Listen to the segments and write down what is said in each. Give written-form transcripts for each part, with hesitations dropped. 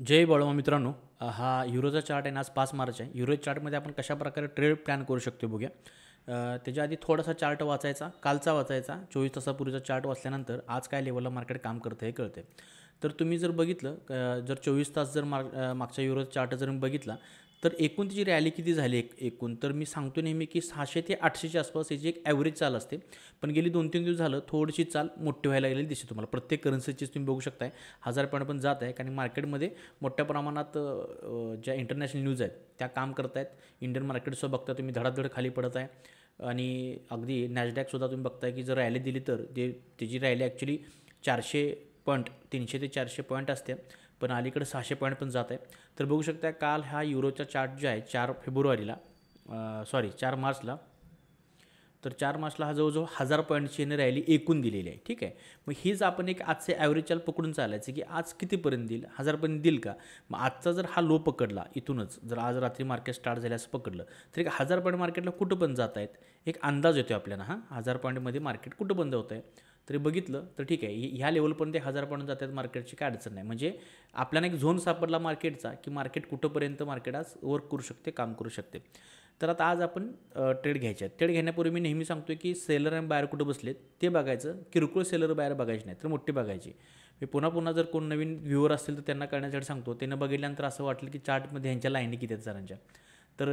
जय बाळोमा मित्रांनो, हा युरोचा चार्ट आहे ना, आज 5 मार्च आहे. युरो चार्टमध्ये आपण कशाप्रकारे ट्रेड प्लॅन करू शकतो बघूया. त्याच्या आधी थोडासा चार्ट वाचायचा, कालचा वाचायचा. 24 तासापूर्वीचा चार्ट वाचल्यानंतर आज काय लेवलला मार्केट काम करतं हे कळते. तर तुम्ही जर बघितलं, जर 24 तास जर मागच्या युरोचा चार्ट जर बघितला, तर एकूण तिची रॅली किती झाली एकूण, तर मी सांगतो नेहमी की 600 ते 800च्या आसपास याची एक ॲव्हरेज चाल असते. पण गेली 2-3 दिवस झालं थोडीशी चाल मोठी व्हायला लागलेली दिसते तुम्हाला. प्रत्येक करन्सीचीच तुम्ही बघू शकताय 1000 पॉईंट पण जात आहे. कारण मार्केटमध्ये मोठ्या प्रमाणात ज्या इंटरनॅशनल न्यूज आहेत त्या काम करत आहेत. इंडियन मार्केटसुद्धा बघता तुम्ही धडाधड खाली पडत आहे. आणि अगदी नॅसडॅकसुद्धा तुम्ही बघताय की जर रॅली दिली तर त्याची रॅली ॲक्च्युली 400 पॉईंट, 300 ते 400 पॉईंट असते, पण अलीकडे 600 पॉईंट पण जात आहे. तर बघू शकता काल हा युरोचा चार्ट जो आहे 4 मार्चला, तर 4 मार्चला हा जवळजवळ 1000 पॉईंटची रॅली एकूण दिलेली आहे. ठीक आहे, मग हीच आपण एक आजचे ॲव्हरेज चाल पकडून चालायचं की आज कितीपर्यंत देईल, 1000पर्यंत देईल का. मग आजचा जर हा लो पकडला इथूनच, जर आज रात्री मार्केट स्टार्ट झाले असं पकडलं तर एक 1000 पॉईंट मार्केटला कुठं पण जात आहेत, एक अंदाज येतो आपल्याला. 1000 पॉईंटमध्ये मार्केट कुठं बंद होतं आहे तरी बघितलं तर ठीक आहे, ह्या लेवलपर्यंत 1000 पॉईंट जात आहेत मार्केटची काय अडचण नाही. म्हणजे आपल्याला एक झोन सापडला मार्केटचा की मार्केट कुठंपर्यंत मार्केट आज वर्क करू शकते, काम करू शकते. तर आता आज आपण ट्रेड घ्यायचे आहेत. ट्रेड घेण्यापूर्वी मी नेहमी सांगतो की सेलर आणि बायर कुठं बसलेत ते बघायचं. किरकोळ सेलर बायर बघायचे नाही तर मोठी बघायची. मी पुन्हा पुन्हा जर कोण नवीन व्ह्यूवर असतील तर त्यांना कळण्यासाठी सांगतो. त्यांना बघितल्यानंतर असं वाटलं की चार्टमध्ये ह्यांच्या लाईनी किती आहेत जणांच्या, तर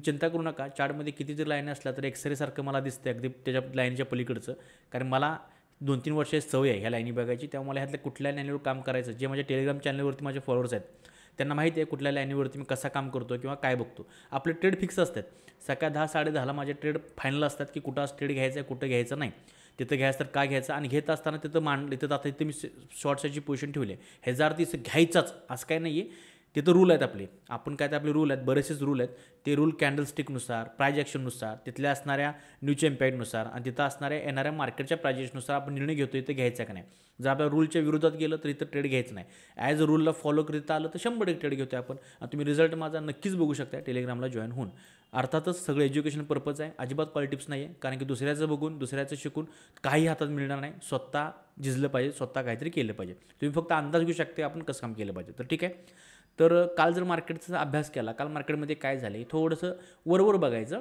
चिंता करू नका. चार्टमध्ये किती जर लाईन असल्या तर एक्सरेसारखं मला दिसते अगदी त्याच्या लाईनच्या पलीकडचं. कारण मला 2-3 वर्षाची सवय आहे ह्या लाईनी बघायची, त्यामुळे मला ह्यातल्या कुठल्या लाईनीवर काम करायचं. जे माझ्या टेलिग्राम चॅनलवरती माझे फॉलोअर्स आहेत त्यांना माहिती आहे कुठल्या लाईनीवरती मी कसा काम करतो किंवा काय बघतो. आपले ट्रेड फिक्स असतात. सकाळी 10-10:30ला माझे ट्रेड फायनल असतात की कुठं आज ट्रेड घ्यायचं आहे, कुठं घ्यायचं नाही. तिथं घ्यायचं तर का घ्यायचं, आणि घेत असताना तिथं आता इथं मी शॉर्टसाची पोझिशन ठेवली आहे. ह्याचा अर्थ इथं घ्यायचाच असं काय नाही आहे. तिथं रूल आहेत आपले, आपण काय तर आपले रूल आहेत, बरेचसेच रूल आहेत. ते रूल कॅन्डलस्टिकनुसार, प्राईज ॲक्शननुसार, तिथल्या असणाऱ्या न्यूजच्या इम्पॅक्टनुसार आणि तिथं असणाऱ्या येणाऱ्या मार्केटच्या प्रायजेसनुसार आपण निर्णय घेतो इथं घ्यायचा का नाही. जर आपल्या रूलच्या विरोधात गेलं तर इथं ट्रेड घ्यायचं नाही. ॲज अ रूलला फॉलो करीत आलं तर 100% ट्रेड घेतो आपण. आणि तुम्ही रिझल्ट माझा नक्कीच बघू शकता टेलिग्रामला जॉईन होऊन. अर्थातच सगळं एज्युकेशन पर्पज आहे, अजिबात पॉलिटिक्स नाही आहे. कारण की दुसऱ्याचं बघून, दुसऱ्याचं शिकून काही हातात मिळणार नाही. स्वतः झिजलं पाहिजे, स्वतः काहीतरी केलं पाहिजे. तुम्ही फक्त अंदाज घेऊ शकता आपण कसं काम केलं पाहिजे. तर ठीक आहे. तर काल जर मार्केटचा अभ्यास केला, काल मार्केटमध्ये काय झाले थोडंसं वरवर बघायचं.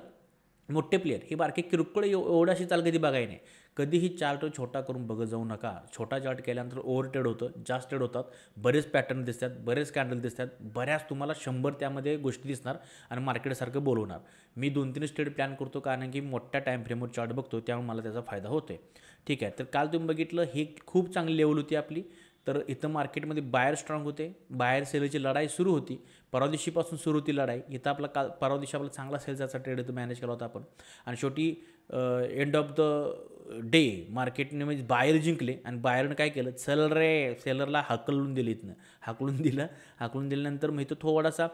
मोठे प्लेयर हे बारके किरकोळ एवढाशी चाल कधी बघाय नाही. कधीही चार्ट छोटा करून बघत जाऊ नका. छोटा चार्ट केल्यानंतर ओव्हर ट्रेड होतं, जास्त ट्रेड होतात, बरेच पॅटर्न दिसतात, बरेच कॅन्डल दिसतात, बऱ्याच तुम्हाला 100 त्यामध्ये गोष्टी दिसणार आणि मार्केटसारखं बोलवणार. मी 2-3 ट्रेड प्लॅन करतो कारण की मोठ्या टाईम फ्रेमवर चार्ट बघतो, त्यामुळे मला त्याचा फायदा होतो. ठीक आहे, तर काल तुम्ही बघितलं ही खूप चांगली लेवल होती आपली. तर इथं मार्केटमध्ये बायर स्ट्रॉंग होते, बायर सेलची लढाई सुरू होती. परवा दिवशीपासून सुरू होती लढाई. इथं आपला परवा दिवशी आपला चांगला सेलचा ट्रेड इथं मॅनेज केला होता आपण. आणि शेवटी एंड ऑफ द डे मार्केटने म्हणजे बायर जिंकले आणि बायरनं काय केलं, चल रे सेलरला हाकलून दिलं. इथनं हाकलून दिल्यानंतर मग इथं थोडासा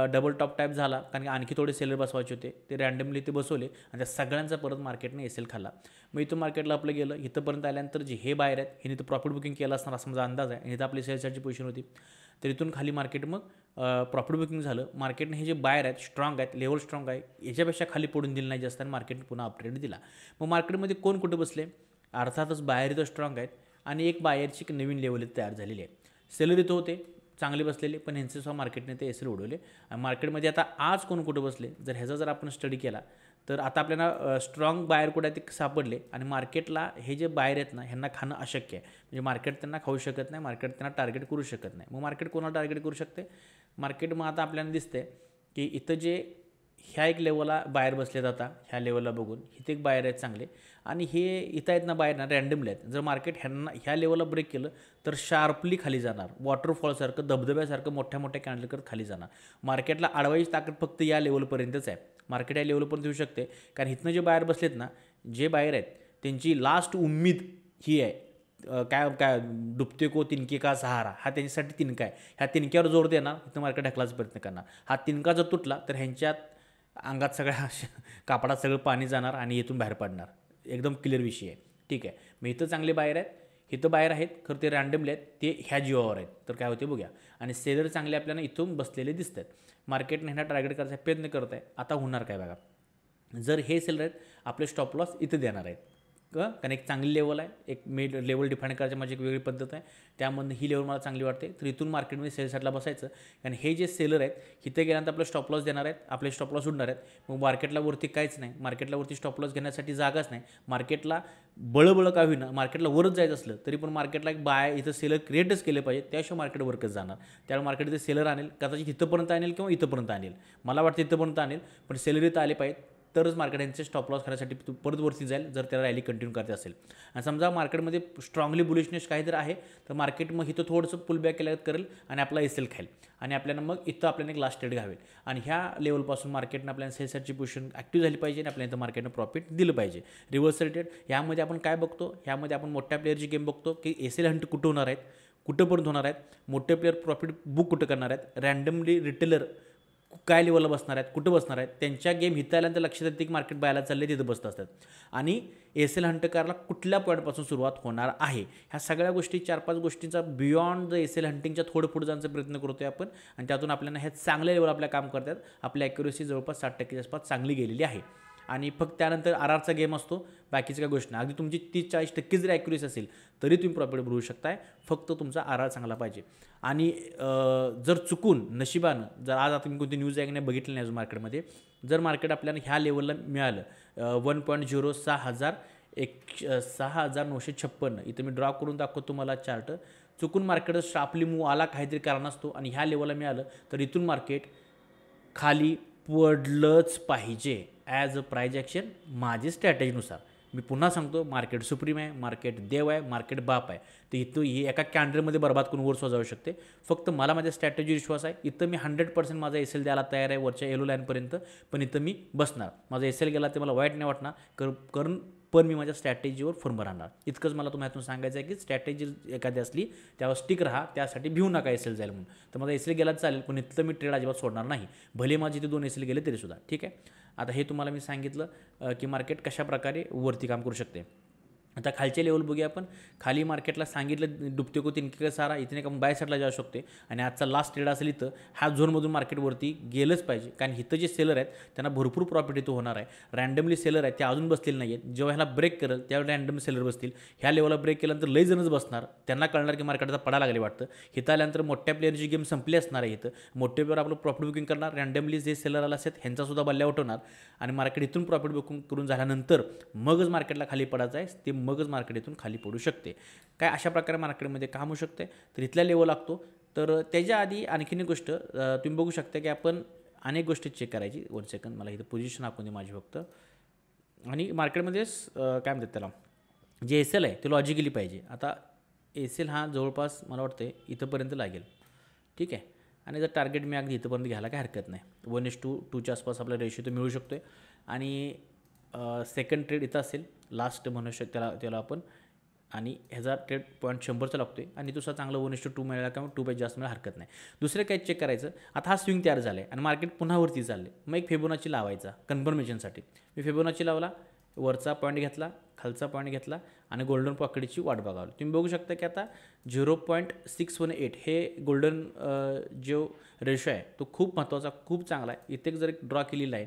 डबल टॉप टाईप झाला. कारण की आणखी थोडे सेलर बसवायचे होते, ते रँडमली ते बसवले आणि त्या सगळ्यांचा परत मार्केटने एसेल खाल्ला. मग इथं मार्केटला आपलं गेलं. इथंपर्यंत आल्यानंतर जे हे बायर आहेत हे इथं प्रॉफिट बुकिंग केलं असणार असा माझा अंदाज आहे. आणि इथं आपली सेलसाठी पोझिशन होती. तर इथून खाली मार्केट मग प्रॉफिट बुकिंग झालं. मार्केटने हे जे बायर आहेत स्ट्रॉंग आहेत, लेवल स्ट्रॉंग आहे, याच्यापेक्षा खाली पडून दिलं नाही जास्त आणि मार्केटने पुन्हा अपट्रेंड दिला. मग मार्केटमध्ये कोण कुठे बसले, अर्थातच बायर इथं स्ट्रॉंग आहेत आणि एक बायरची एक नवीन लेवल तयार झालेली आहे. सेलर इथं होते चांगले बसलेले, पण ह्यांचे सुद्धा मार्केटने ते एसएल उडवले. आणि मार्केटमध्ये आता आज कोण कुठं बसले जर ह्याचा जर आपण स्टडी केला तर आता आपल्याला स्ट्रॉंग बायर कुठे ते सापडले. आणि मार्केटला हे जे बायर आहेत ना ह्यांना खाणं अशक्य आहे. म्हणजे मार्केट त्यांना खाऊ शकत नाही, मार्केट त्यांना टार्गेट करू शकत नाही. मग मार्केट कोणाला टार्गेट करू शकते, मार्केट मग आता आपल्याला दिसते की इथं जे ह्या एक लेवलला बायर बसले जातात, ह्या लेवलला बघून इथे एक बायर आहेत चांगले. आणि हे इथं आहेत ना बायर ना रँडमली आहेत. जर मार्केट ह्या लेवलला ब्रेक केलं तर शार्पली खाली जाणार, वॉटरफॉलसारखं धबधब्यासारखं मोठ्या मोठ्या कॅन्डल करत खाली जाणार. मार्केटला अडवायची ताकद फक्त या लेवलपर्यंतच आहे. मार्केट या लेवलपर्यंत येऊ शकते. कारण इथनं जे बायर बसलेत ना, जे बायर आहेत त्यांची लास्ट उम्मीद ही आहे, काय काय डुबते को तिनके का सहारा, हा त्यांच्यासाठी तिनका आहे. ह्या तिनक्यावर जोर देणार, इथं मार्केट ढकलायचा प्रयत्न करणार. हा तिनका जर तुटला तर ह्यांच्यात अंगात सगळ्या कापडात सगळं पाणी जाणार आणि इथून बाहेर पडणार. एकदम क्लिअर विषय आहे. ठीक आहे, मग इथं चांगले बायर आहेत, इथं बायर आहेत, खरं ते रँडमली आहेत, ते ह्या जीवावर आहेत. तर काय होते बघूया. आणि सेलर चांगले आपल्याला इथून बसलेले दिसत आहेत. मार्केटने ह्यांना टार्गेट करायचा प्रयत्न करत आहे. आता होणार काय बघा, जर हे सेलर आहेत आपले स्टॉप लॉस इथं देणार आहेत. कारण एक चांगली लेवल आहे, एक मी लेवल डिफाईन करायची माझी एक वेगळी पद्धत आहे, त्यामधून ही लेवल मला चांगली वाटते. तर इथून मार्केटमध्ये सेलसाठी बसायचं. आणि हे जे सेलर आहेत इथे गेल्यानंतर आपलं स्टॉप लॉस देणार आहेत, आपले स्टॉप लॉस उडणार आहेत. मग मार्केटला वरती काहीच नाही, मार्केटला वरती स्टॉप लॉस घेण्यासाठी जागाच नाही. मार्केटला बळबळ का होईना, मार्केटला वरच जायचं असलं तरी पण मार्केटला एक बाय इथं सेलर क्रिएटच केले पाहिजे, त्याशिवाय मार्केट वरकच जाणार. त्यामुळे मार्केट इथे सेलर आणेल, कदाचित इथंपर्यंत आणेल किंवा इथंपर्यंत आणेल, मला वाटतं इथंपर्यंत आणेल. पण सेलर इथं आले पाहिजेत तरच मार्केट यांचे स्टॉप लॉस करण्यासाठी परत वरती जाईल, जर त्याला रॅली कंटिन्यू करते असेल. आणि समजा मार्केटमध्ये स्ट्रॉंगली बुलिशनेस काहीतरी आहे तर मार्केट मग इथं थोडंसं पुलबॅक केलं करेल आणि आपला एस एल खाईल आणि आपल्याला मग इथं आपल्याला एक लास्ट ट्रेड घ्यावेल. आणि ह्या लेवलपासून मार्केटनं आपल्याला सेलसाठी पोझिशन ॲक्टिव्ह झाली पाहिजे आणि आपल्याला इथं मार्केटनं प्रॉफिट दिलं पाहिजे. रिव्हर्स रिलेटेड यामध्ये आपण काय बघतो, ह्यामध्ये आपण मोठ्या प्लेअरची गेम बघतो की एस एल हंट कुठं होणार आहेत, कुठंपर्यंत होणार आहेत, मोठे प्लेअर प्रॉफिट बुक कुठं करणार आहेत, रँडमली रिटेलर काय लेवलला बसणार आहेत, कुठं बसणार आहेत, त्यांच्या गेम हिथं आल्यानंतर लक्षात येते की मार्केट बायला चालले तिथं बसत असतात. आणि एस एल हंटकारला कुठल्या पॉईंटपासून सुरुवात होणार आहे, ह्या सगळ्या गोष्टी 4-5 गोष्टींचा बियॉन्ड द एस एल हंटिंगच्या थोडं पुढे जाण्याचा प्रयत्न करतोय आपण. आणि त्यातून आपल्याला हे चांगल्या लेवल आपल्या काम करतात. आपली ॲक्युरेसी जवळपास 60% आसपास चांगली गेलेली आहे. आणि फक्त त्यानंतर आरचा गेम असतो, बाकीच्या काही गोष्टी नाही. अगदी तुमची 30-40% जरी ॲक्युरेसी असेल तरी तुम्ही प्रॉफिट भरू शकताय, फक्त तुमचा आर चांगला पाहिजे. आणि जर चुकून नशिबानं जर आज आता मी कोणती न्यूज आहे की नाही बघितली नाही अजून मार्केटमध्ये, जर मार्केट आपल्याला ह्या लेवलला मिळालं 1.0 6,956 इथं मी ड्रॉ करून दाखवतो तुम्हाला चार्ट. चुकून मार्केट शार्पली मूव आला काहीतरी कारण असतो आणि ह्या लेवलला मिळालं तर इथून मार्केट खाली पडलंच पाहिजे ॲज अ प्राईज ॲक्शन माझी स्ट्रॅटेजीनुसार. मी पुन्हा सांगतो, मार्केट सुप्रीम आहे, मार्केट देव आहे, मार्केट बाप आहे. तर इथं ही एका कॅन्डलमध्ये बरबाद करून वर जाऊ शकते. फक्त मला माझ्या स्ट्रॅटेजी विश्वास आहे. इथं मी 100% माझा एस एल द्यायला तयार आहे वरच्या येलो लाईनपर्यंत, पण इथं मी बसणार. माझा एस एल गेला ते मला वाईट नाही वाटणार, कारण पण मी माझ्या स्ट्रॅटेजीवर फर्म राहणार. इतकंच मला तुम्हाला सांगायचं आहे की स्ट्रॅटेजी एखादी असली त्यावर स्टिक राहा, त्यासाठी भिऊ नका एस एल जाईल म्हणून. तर माझा एस एल गेला चालेल, पण इथलं मी ट्रेड अजिबात सोडणार नाही, भले माझे इथे 2 एस एल गेले तरीसुद्धा. ठीक आहे. आता हे तुम्हाला मी सांगितलं की मार्केट कशा प्रकारे वरती काम करू शकते. आता खालचे लेवल बघूया आपण. खाली मार्केटला सांगितलं डुबते को तिनके सारा, इथने का बाय साईडला जाऊ शकते. आणि आजचा लास्ट ट्रेड असेल इथं ह्या झोनमधून मार्केटवरती गेलंच पाहिजे, कारण इथं जे सेलर आहेत त्यांना भरपूर प्रॉफिट इथं होणार आहे. रँडमली सेलर आहेत ते अजून बसलेले नाही आहेत. जेव्हा ह्याला ब्रेक करेल त्यावेळी रँडम सेलर बसतील. ह्या लेवलला ब्रेक केल्यानंतर लई जणच बसणार, त्यांना कळणार की मार्केटचा पडा लागले वाटतं. इथं आल्यानंतर मोठ्या प्लेअरची गेम संपली असणार आहे. इथं मोठे प्लेअर आपलं प्रॉफिट बुकिंग करणार, रँडमली जे सेलर आला असतात ह्यांचासुद्धा बल्ल्या उठवणार आणि मार्केट इथून प्रॉफिट बुकिंग करून झाल्यानंतर मगच मार्केटला खाली पडायचं आहे, ते मगच मार्केट इथून खाली पडू शकते. काय अशा प्रकारे मार्केटमध्ये काम होऊ शकते. तर इथल्या लेवल लागतो. तर त्याच्या आधी आणखीन एक गोष्ट तुम्ही बघू शकता की आपण अनेक गोष्टी चेक करायची. 1 सेकंद, मला इथं पोझिशन आपण दे माझी फक्त. आणि मार्केटमध्ये काय म्हणतात त्याला, जे एस एल आहे ते लॉजिकली पाहिजे. आता एस एल हा जवळपास मला वाटतं इथंपर्यंत लागेल. ठीक आहे. आणि जर टार्गेट मी अगदी इथंपर्यंत घ्यायला काय हरकत नाही. 1:2च्या आसपास आपला रेशो तर मिळू शकतो आहे. आणि सेकंड ट्रेड इथं असेल, लास्ट म्हणू शकतो त्याला आपण. आणि ह्याचा ट्रेड पॉईंट 100चा लागतो आहे आणि दुसरा चांगला 1:2 मिळाला किंवा 2 जास्त मिळायला हरकत नाही. दुसरं काय चेक करायचं, आता हा स्विंग तयार झाला आहे आणि मार्केट पुन्हा वरती चालले, मग एक फेबोनाची लावायचा कन्फर्मेशनसाठी. मी फेबोनाची लावला, वरचा पॉईंट घेतला, खालचा पॉईंट घेतला आणि गोल्डन पॉकेटची वाट बघावली. तुम्ही बघू शकता की आता 0.618 हे गोल्डन जो रेशो आहे तो खूप महत्त्वाचा, खूप चांगला आहे. इथे जर एक ड्रॉ केलेला आहे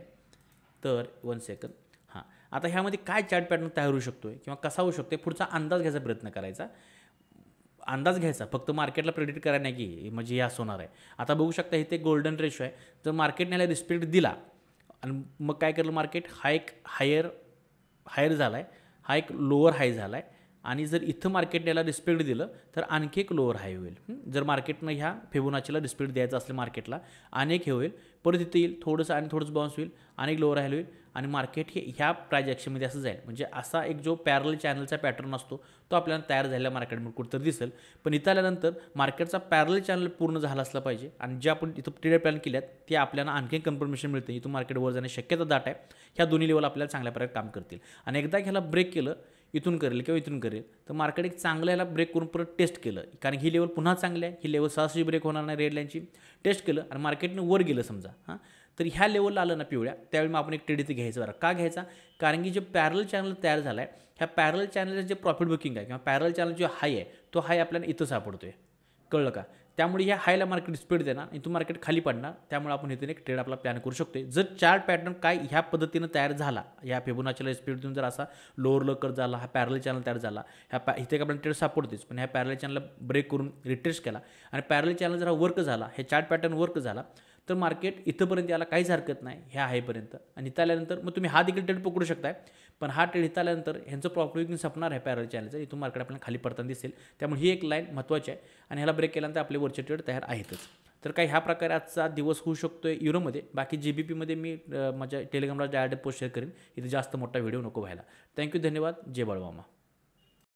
तर 1 सेकंद. हां, आता ह्यामध्ये काय चार्ट पॅटर्न तयार होऊ शकतो आहे किंवा कसा होऊ शकतो पुढचा अंदाज घ्यायचा प्रयत्न करायचा. अंदाज घ्यायचा, फक्त मार्केटला प्रेडिक्ट करायला नाही की म्हणजे हे असं होणार आहे. आता बघू शकता इथे गोल्डन रेशो आहे. जर मार्केटने याला रिस्पेक्ट दिला आणि मग काय केलं मार्केट, हा एक हायर झाला आहे, हा एक लोअर हाय झाला आहे. आणि जर इथं मार्केटने याला रिस्पेक्ट दिलं तर आणखी एक लोअर हाय होईल. जर मार्केटनं ह्या फिबोनाचीला रिस्पेक्ट द्यायचा असेल मार्केटला, अनेक हे होईल, परत इथं येईल, थोडंसं आणि थोडंसं बाउन्स होईल, अनेक लोअर हाय होईल आणि मार्केट हे ह्या प्राइस ॲक्शनमध्ये असं जाईल. म्हणजे असा एक जो पॅरल चॅनलचा पॅटर्न असतो तो आपल्याला तयार झालेल्या मार्केटमध्ये कुठंतरी दिसेल. पण इथं आल्यानंतर मार्केटचा पॅरल चॅनल पूर्ण झाला असला पाहिजे आणि जे आपण इथं ट्रेड प्लॅन केल्यात ते आपल्याला आणखी कन्फर्मेशन मिळते. इथून मार्केट वर जाण्याची शक्यता दाट आहे. ह्या दोन्ही लेवल आपल्याला चांगल्या प्रकारे काम करतील. आणि एकदा ह्याला ब्रेक केलं, इथून करेल किंवा इथून करेल, तर मार्केट एक चांगलं ह्याला ब्रेक करून परत टेस्ट केलं, कारण ही लेवल पुन्हा चांगली आहे, ही लेवल सहसा ब्रेक होणार नाही रेड लाईनची. टेस्ट केलं आणि मार्केटनं वर गेलं समजा, हां, तर ह्या लेवलला आलं ना पिवळ्या, त्यावेळी मग आपण एक ट्रेड इथे घ्यायचं. बरं का घ्यायचा, कारण की जे पॅरल चॅनल तयार झाला आहे, ह्या पॅरल चॅनलचं जे प्रॉफिट बुकिंग आहे किंवा पॅरल चॅनल जो हाय आहे तो हाय आपल्याला इथं सापडतो आहे. कळलं का? त्यामुळे ह्या हायला मार्केट स्पीड देणार आणि तो मार्केट खाली पडणार. त्यामुळे आपण इथून एक ट्रेड आपला प्लॅन करू शकतो. जर चार्ट पॅटर्न काय ह्या पद्धतीनं तयार झाला, या फिबोनाचीला स्पीडतून जर असा लोअर लकर झाला, हा पॅरल चॅनल तयार झाला, इथे आपण ट्रेड सापडतेच, पण ह्या पॅरल चॅनलला ब्रेक करून रिट्रेस केला आणि पॅरल चॅनल जर वर्क झाला, हे चार्ट पॅटर्न वर्क झाला, तर मार्केट इथंपर्यंत याला काहीच हरकत नाही ह्या हायपर्यंत. आणि इथं आल्यानंतर मग तुम्ही हा देखील ट्रेड पकडू शकताय. पण हा ट्रेड इथं आल्यानंतर ह्यांचं प्रॉफिट विकिंग संपणार आहे पॅरल चॅनलचं, इथून मार्केट आपल्याला खाली पडताना दिसेल. त्यामुळे ही एक लाईन महत्त्वाची आहे आणि ह्याला ब्रेक केल्यानंतर आपले वरचे ट्रेड तयार आहेतच. तर काही ह्या प्रकारे आजचा दिवस होऊ शकतो आहे युरोमध्ये. बाकी GBPमध्ये मी माझ्या टेलिग्रामला डायरेक्ट पोस्ट शेअर करेन, इथे जास्त मोठा व्हिडिओ नको व्हायला. थँक्यू, धन्यवाद. जय बाळूमामा.